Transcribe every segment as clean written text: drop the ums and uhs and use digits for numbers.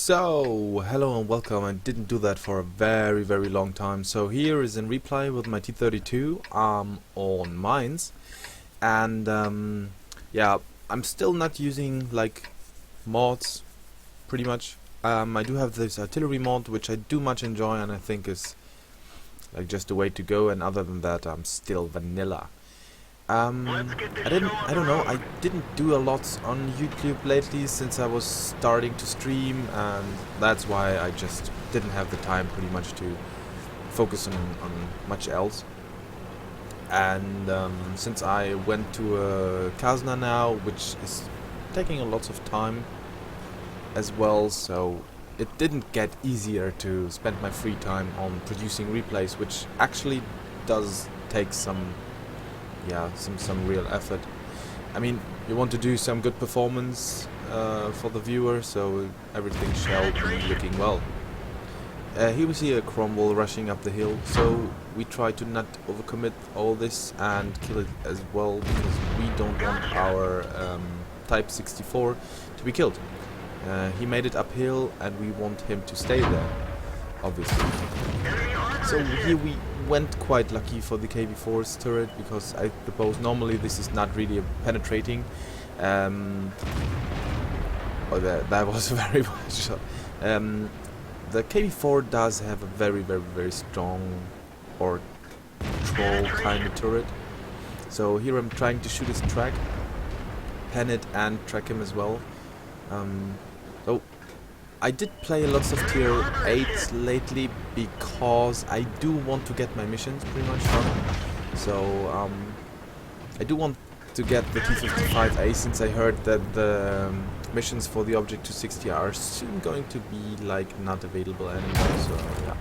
So, hello and welcome. I didn't do that for a very long time. So here is in replay with my T32 on mines. And yeah, I'm still not using like mods, pretty much. I do have this artillery mod, which I do much enjoy and I think is like just the way to go, and other than that I'm still vanilla. I don't know, I didn't do a lot on YouTube lately since I was starting to stream, and that's why I just didn't have the time pretty much to focus on much else. And since I went to a KAZNA now, which is taking a lot of time as well, so it didn't get easier to spend my free time on producing replays, which actually does take some real effort. I mean, you want to do some good performance for the viewer, so everything shall be looking well. Here we see a cromwell rushing up the hill, so we try to not overcommit all this and kill it as well, because we don't want our Type 64 to be killed. He made it uphill and we want him to stay there, obviously. So here we went quite lucky for the KV4's turret, because I suppose normally this is not really a penetrating. That was a very bad shot. The KV4 does have a very strong or troll kind of turret. So here I'm trying to shoot his track, pen it and track him as well. So I did play lots of tier 8 lately because I do want to get my missions pretty much done. So I do want to get the T55A, since I heard that the missions for the Object 260 are soon going to be like not available anymore. So yeah,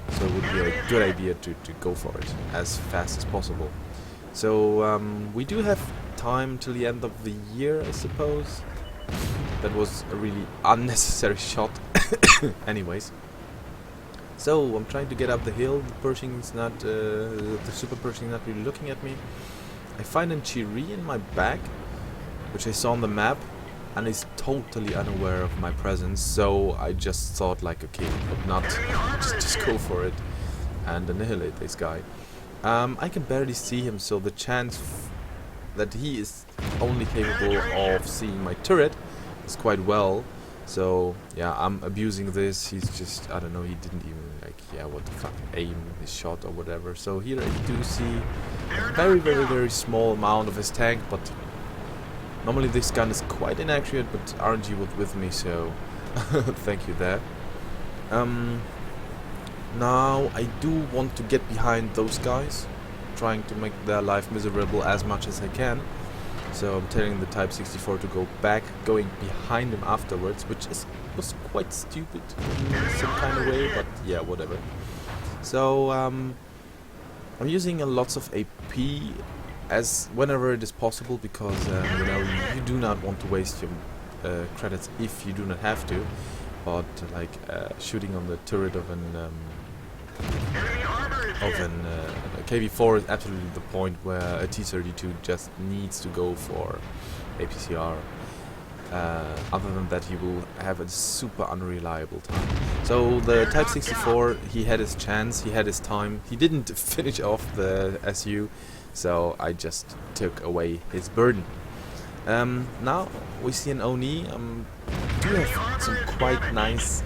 so it would be a good idea to go for it as fast as possible. So we do have time till the end of the year, I suppose. That was a really unnecessary shot. Anyways, so I'm trying to get up the hill. The Pershing is not, the Super Pershing is not really looking at me. I find an Chiri in my back, which I saw on the map, and is totally unaware of my presence. So I just thought like, okay, but not just go for it and annihilate this guy. I can barely see him, so the chance that he is only capable of seeing my turret is quite well. So yeah, I'm abusing this. He's just, I don't know, he didn't even like, yeah, what the fuck, aim his shot or whatever. So here I do see a very small amount of his tank, but normally this gun is quite inaccurate, but RNG was with me, so thank you there. Now I do want to get behind those guys, trying to make their life miserable as much as I can. So I'm telling the Type 64 to go back, going behind him afterwards, which was quite stupid in some kind of way, but yeah, whatever. So I'm using a lots of AP as whenever it is possible, because you know, you do not want to waste your credits if you do not have to. But like shooting on the turret of an KV4 is absolutely the point where a T32 just needs to go for APCR. Other than that, he will have a super unreliable time. So the Type 64, he had his chance, he had his time. He didn't finish off the SU, so I just took away his burden. Now we see an Oni. Do have some quite nice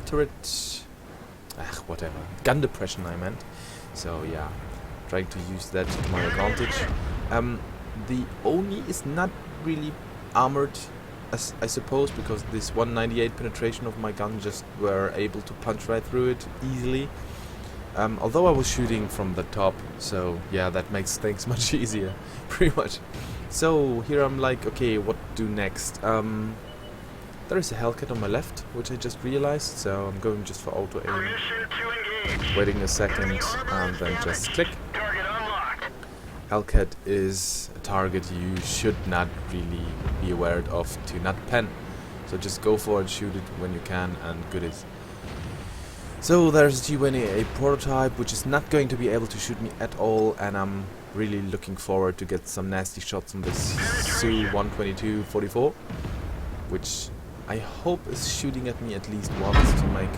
turret. Whatever. Gun depression, I meant. So yeah, trying to use that to my advantage. The Oni is not really armored, I suppose, because this 198 penetration of my gun just were able to punch right through it easily. Although I was shooting from the top, so yeah, that makes things much easier, pretty much. So here I'm like, okay, what do next? There is a Hellcat on my left, which I just realized, so I'm going just for auto aim. Waiting a second and then just click. Hellcat is a target you should not really be aware of to not pen. So just go for it, shoot it when you can, and good is. So there's a G20A prototype, which is not going to be able to shoot me at all, and I'm really looking forward to get some nasty shots on this Su-122-44, which I hope is shooting at me at least once to make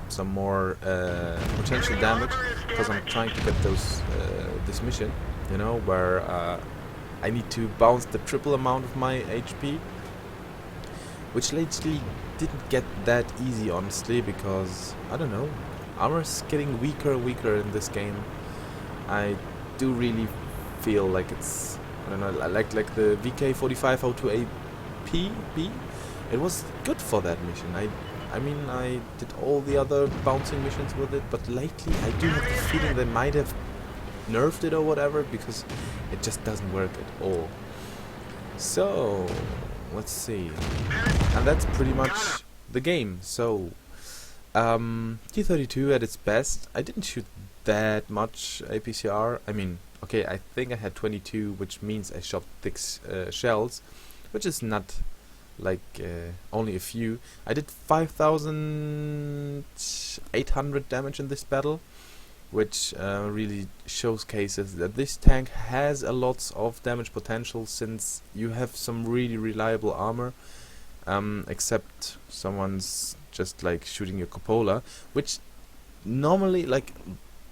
some more potential damage, because I'm trying to get those this mission, you know, where I need to bounce the triple amount of my HP, which lately didn't get that easy, honestly, because I don't know, armor's getting weaker and weaker in this game. I do really feel like it's, I don't know, like the VK4502AP. It was good for that mission. I mean, I did all the other bouncing missions with it, but lately I do have the feeling they might have nerfed it or whatever, because it just doesn't work at all. So, let's see. And that's pretty much the game. So, T32 at its best. I didn't shoot that much APCR. I mean, okay, I think I had 22, which means I shot 6 shells, which is not like only a few. I did 5,800 damage in this battle, which really showcases that this tank has a lot of damage potential, since you have some really reliable armor, except someone's just like shooting your cupola, which normally, like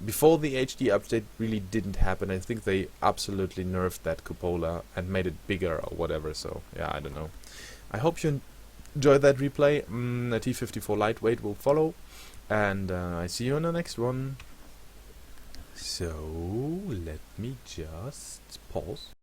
before the HD update, really didn't happen. I think they absolutely nerfed that cupola and made it bigger or whatever, so yeah, I don't know. I hope you enjoyed that replay. A T54 lightweight will follow, and I see you on the next one. So let me just pause.